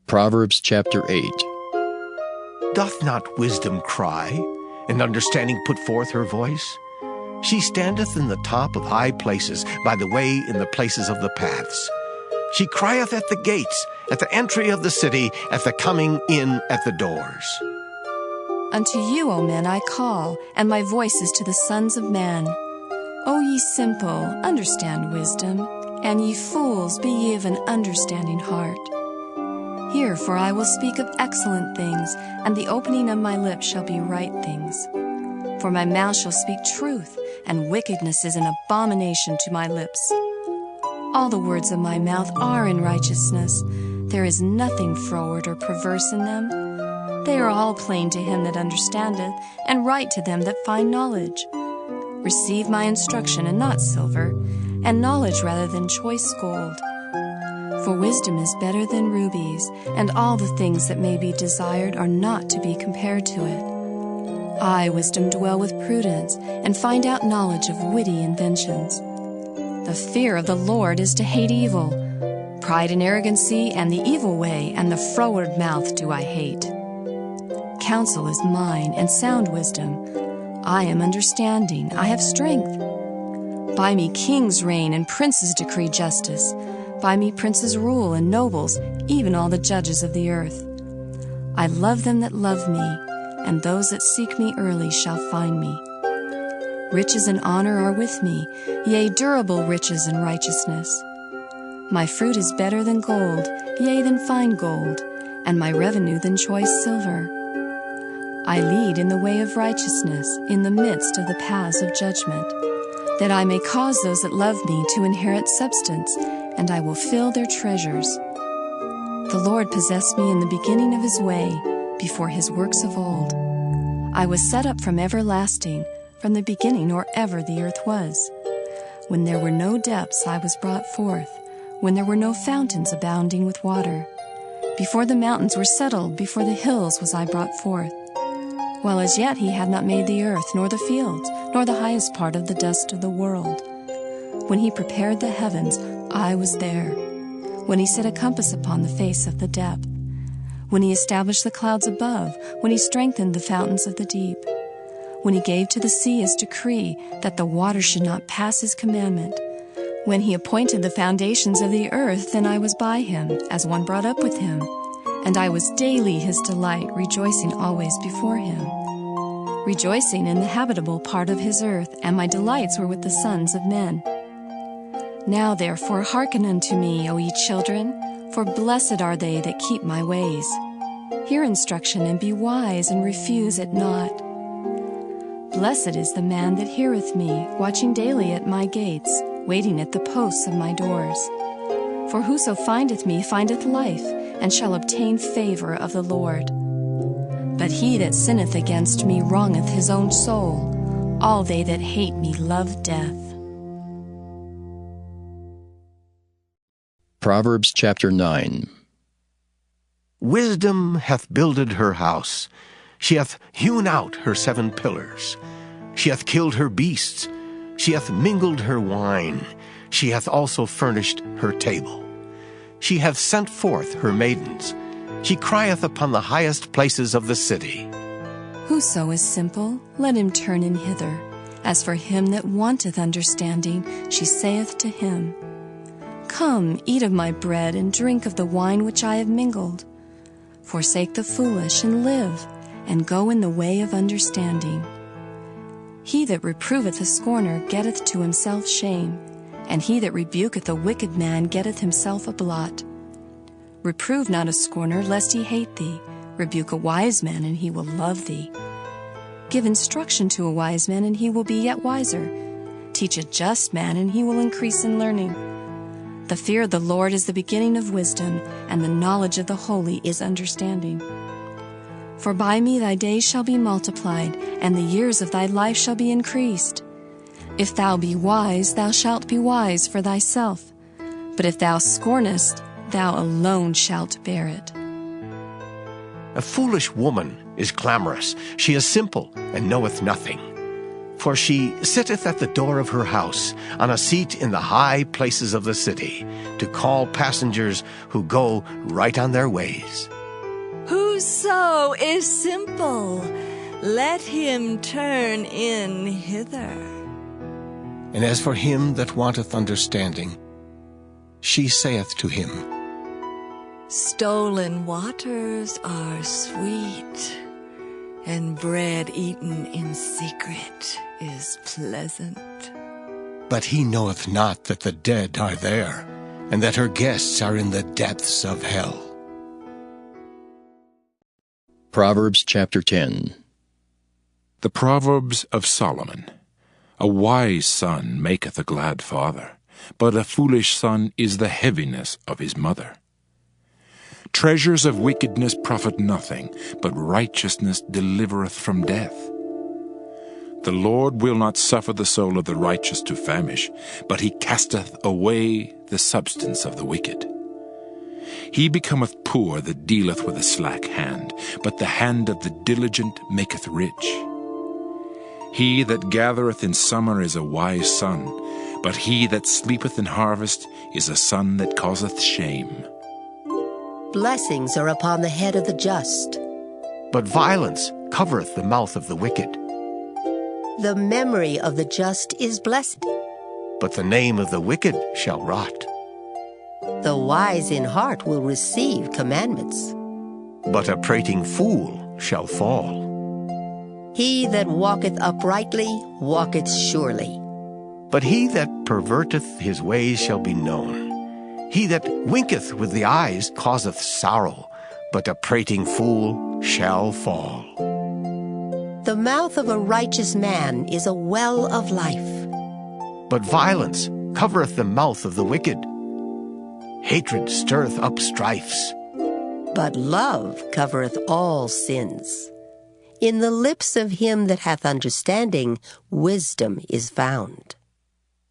Proverbs chapter 8. Doth not wisdom cry, and understanding put forth her voice? She standeth in the top of high places, by the way in the places of the paths. She crieth at the gates, at the entry of the city, at the coming in at the doors. Unto you, O men, I call, and my voice is to the sons of men. O ye simple, understand wisdom, and ye fools, be ye of an understanding heart. Hear, for I will speak of excellent things, and the opening of my lips shall be right things. For my mouth shall speak truth, and wickedness is an abomination to my lips. All the words of my mouth are in righteousness. There is nothing froward or perverse in them. They are all plain to him that understandeth, and right to them that find knowledge. Receive my instruction, and not silver, and knowledge rather than choice gold. For wisdom is better than rubies, and all the things that may be desired are not to be compared to it. I, wisdom, dwell with prudence, and find out knowledge of witty inventions. The fear of the Lord is to hate evil. Pride and arrogancy, and the evil way, and the froward mouth do I hate. Counsel is mine, and sound wisdom. I am understanding, I have strength. By me kings reign, and princes decree justice. By me princes rule, and nobles, even all the judges of the earth. I love them that love me, and those that seek me early shall find me. Riches and honor are with me, yea, durable riches and righteousness. My fruit is better than gold, yea, than fine gold, and my revenue than choice silver. I lead in the way of righteousness, in the midst of the paths of judgment, that I may cause those that love me to inherit substance, and I will fill their treasures. The Lord possessed me in the beginning of his way, before his works of old. I was set up from everlasting, from the beginning or ever the earth was. When there were no depths, I was brought forth, when there were no fountains abounding with water. Before the mountains were settled, before the hills was I brought forth. While as yet he had not made the earth, nor the fields, nor the highest part of the dust of the world. When he prepared the heavens, I was there. When he set a compass upon the face of the depth. When he established the clouds above. When he strengthened the fountains of the deep. When he gave to the sea his decree, that the water should not pass his commandment. When he appointed the foundations of the earth, then I was by him, as one brought up with him. And I was daily his delight, rejoicing always before him. Rejoicing in the habitable part of his earth, and my delights were with the sons of men. Now therefore hearken unto me, O ye children, for blessed are they that keep my ways. Hear instruction, and be wise, and refuse it not. Blessed is the man that heareth me, watching daily at my gates, waiting at the posts of my doors. For whoso findeth me findeth life, and shall obtain favor of the Lord. But he that sinneth against me wrongeth his own soul. All they that hate me love death. Proverbs chapter 9. Wisdom hath builded her house. She hath hewn out her 7 pillars. She hath killed her beasts. She hath mingled her wine. She hath also furnished her table. She hath sent forth her maidens. She crieth upon the highest places of the city. Whoso is simple, let him turn in hither. As for him that wanteth understanding, she saith to him, Come, eat of my bread, and drink of the wine which I have mingled. Forsake the foolish, and live, and go in the way of understanding. He that reproveth a scorner getteth to himself shame, and he that rebuketh a wicked man getteth himself a blot. Reprove not a scorner, lest he hate thee. Rebuke a wise man, and he will love thee. Give instruction to a wise man, and he will be yet wiser. Teach a just man, and he will increase in learning. The fear of the Lord is the beginning of wisdom, and the knowledge of the holy is understanding. For by me thy days shall be multiplied, and the years of thy life shall be increased. If thou be wise, thou shalt be wise for thyself. But if thou scornest, thou alone shalt bear it. A foolish woman is clamorous. She is simple, and knoweth nothing. For she sitteth at the door of her house, on a seat in the high places of the city, to call passengers who go right on their ways. Whoso is simple, let him turn in hither. And as for him that wanteth understanding, she saith to him, Stolen waters are sweet, and bread eaten in secret is pleasant. But he knoweth not that the dead are there, and that her guests are in the depths of hell. Proverbs chapter 10. The Proverbs of Solomon. A wise son maketh a glad father, but a foolish son is the heaviness of his mother. Treasures of wickedness profit nothing, but righteousness delivereth from death. The Lord will not suffer the soul of the righteous to famish, but he casteth away the substance of the wicked. He becometh poor that dealeth with a slack hand, but the hand of the diligent maketh rich. He that gathereth in summer is a wise son, but he that sleepeth in harvest is a son that causeth shame. Blessings are upon the head of the just, But violence covereth the mouth of the wicked. the memory of the just is blessed. But the name of the wicked shall rot. The wise in heart will receive commandments. But a prating fool shall fall. He that walketh uprightly walketh surely. But he that perverteth his ways shall be known. He that winketh with the eyes causeth sorrow, but a prating fool shall fall. The mouth of a righteous man is a well of life. But violence covereth the mouth of the wicked. Hatred stirreth up strifes. But love covereth all sins. In the lips of him that hath understanding, wisdom is found.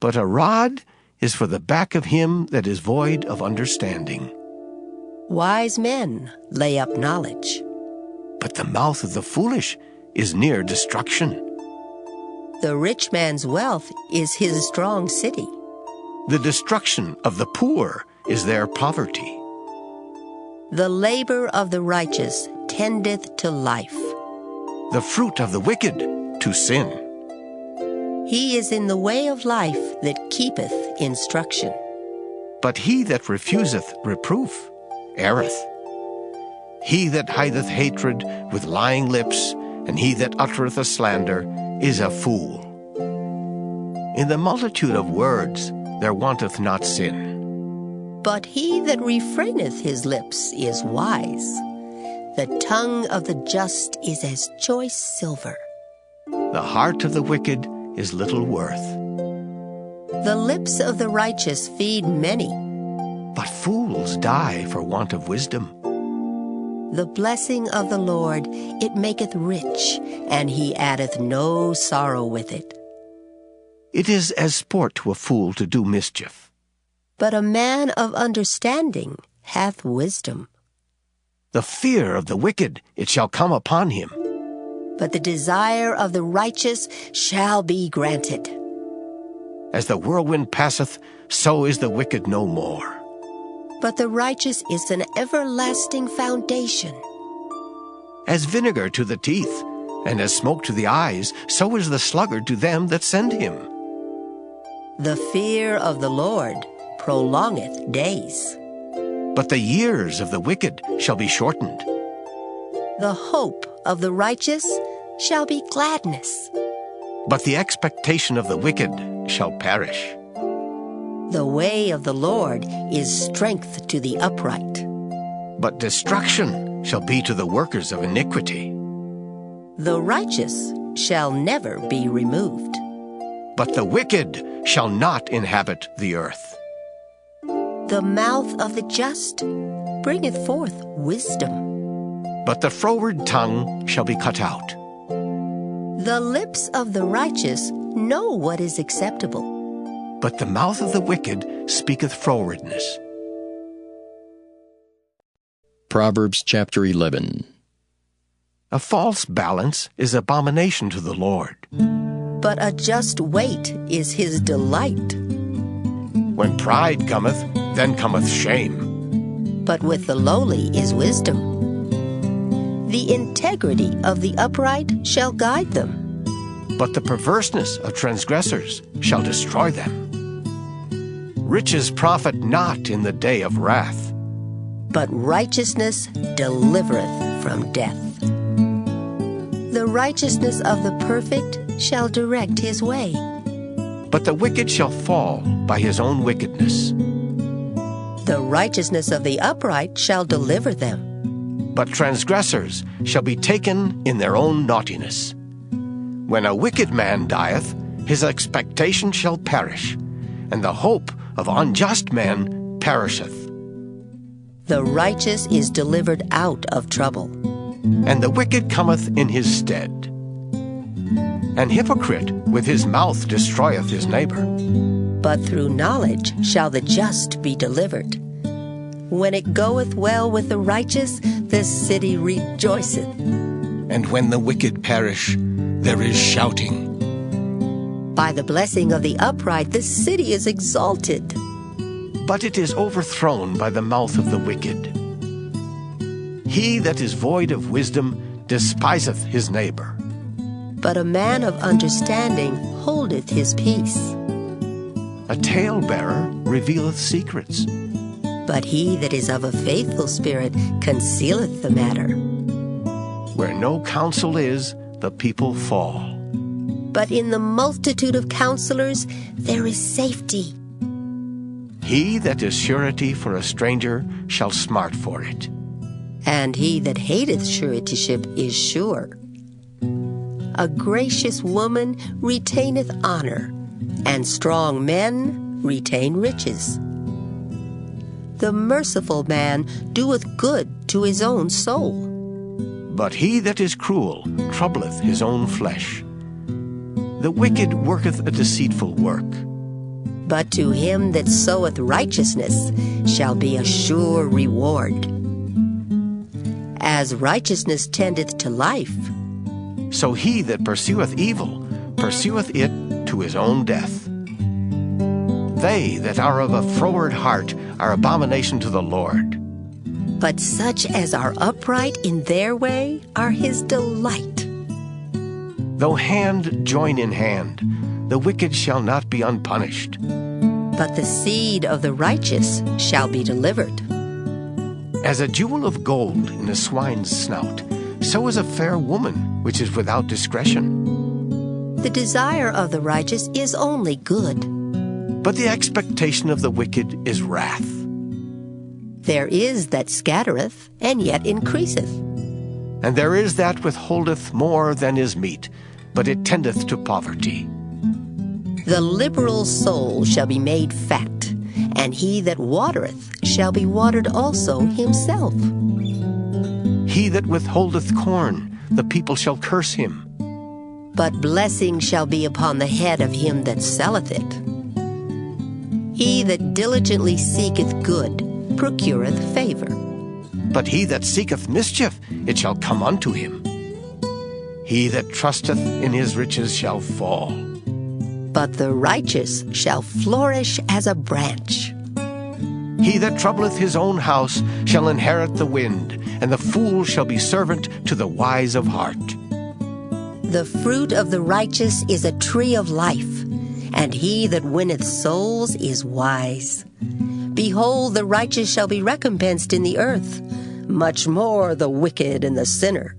But a rod is for the back of him that is void of understanding. Wise men lay up knowledge. But the mouth of the foolish is near destruction. The rich man's wealth is his strong city. The destruction of the poor is their poverty. The labor of the righteous tendeth to life. The fruit of the wicked to sin. He is in the way of life that keepeth instruction. But he that refuseth reproof erreth. He that hideth hatred with lying lips, and he that uttereth a slander, is a fool. In the multitude of words there wanteth not sin. But he that refraineth his lips is wise. The tongue of the just is as choice silver. The heart of the wicked is little worth. The lips of the righteous feed many. But fools die for want of wisdom. The blessing of the Lord, it maketh rich, and he addeth no sorrow with it. It is as sport to a fool to do mischief. But a man of understanding hath wisdom. The fear of the wicked, it shall come upon him. But the desire of the righteous shall be granted. As the whirlwind passeth, so is the wicked no more. But the righteous is an everlasting foundation. As vinegar to the teeth, and as smoke to the eyes, so is the sluggard to them that send him. The fear of the Lord prolongeth days. But the years of the wicked shall be shortened. The hope of the righteous shall be gladness. But the expectation of the wicked shall perish. The way of the Lord is strength to the upright. But destruction shall be to the workers of iniquity. The righteous shall never be removed. But the wicked shall not inhabit the earth. The mouth of the just bringeth forth wisdom. But the froward tongue shall be cut out. The lips of the righteous know what is acceptable. But the mouth of the wicked speaketh frowardness. Proverbs chapter 11. A false balance is abomination to the Lord, but a just weight is his delight. When pride cometh, then cometh shame. But with the lowly is wisdom. The integrity of the upright shall guide them, But the perverseness of transgressors shall destroy them. Riches profit not in the day of wrath, but righteousness delivereth from death. The righteousness of the perfect shall direct his way, but the wicked shall fall by his own wickedness. the righteousness of the upright shall deliver them. But transgressors shall be taken in their own naughtiness. When a wicked man dieth, his expectation shall perish, and the hope of unjust men perisheth. The righteous is delivered out of trouble, And the wicked cometh in his stead. An hypocrite with his mouth destroyeth his neighbor, but through knowledge shall the just be delivered. When it goeth well with the righteous, the city rejoiceth. and when the wicked perish, there is shouting. By the blessing of the upright, the city is exalted. But it is overthrown by the mouth of the wicked. He that is void of wisdom despiseth his neighbor, But a man of understanding holdeth his peace. a talebearer revealeth secrets. But he that is of a faithful spirit concealeth the matter. Where no counsel is, the people fall. But in the multitude of counselors there is safety. He that is surety for a stranger shall smart for it. And he that hateth suretyship is sure. A gracious woman retaineth honor, and strong men retain riches. The merciful man doeth good to his own soul, But he that is cruel troubleth his own flesh. The wicked worketh a deceitful work, but to him that soweth righteousness shall be a sure reward. As righteousness tendeth to life, so he that pursueth evil pursueth it to his own death. They that are of a froward heart are abomination to the Lord, but such as are upright in their way are his delight. though hand join in hand, the wicked shall not be unpunished. But the seed of the righteous shall be delivered. As a jewel of gold in a swine's snout, so is a fair woman which is without discretion. The desire of the righteous is only good. But the expectation of the wicked is wrath. There is that scattereth, and yet increaseth. And there is that withholdeth more than is meet, but it tendeth to poverty. The liberal soul shall be made fat, and he that watereth shall be watered also himself. He that withholdeth corn, the people shall curse him. But blessing shall be upon the head of him that selleth it. He that diligently seeketh good procureth favor. But he that seeketh mischief, it shall come unto him. He that trusteth in his riches shall fall. But the righteous shall flourish as a branch. He that troubleth his own house shall inherit the wind, and the fool shall be servant to the wise of heart. The fruit of the righteous is a tree of life, and he that winneth souls is wise. Behold, the righteous shall be recompensed in the earth, much more the wicked and the sinner.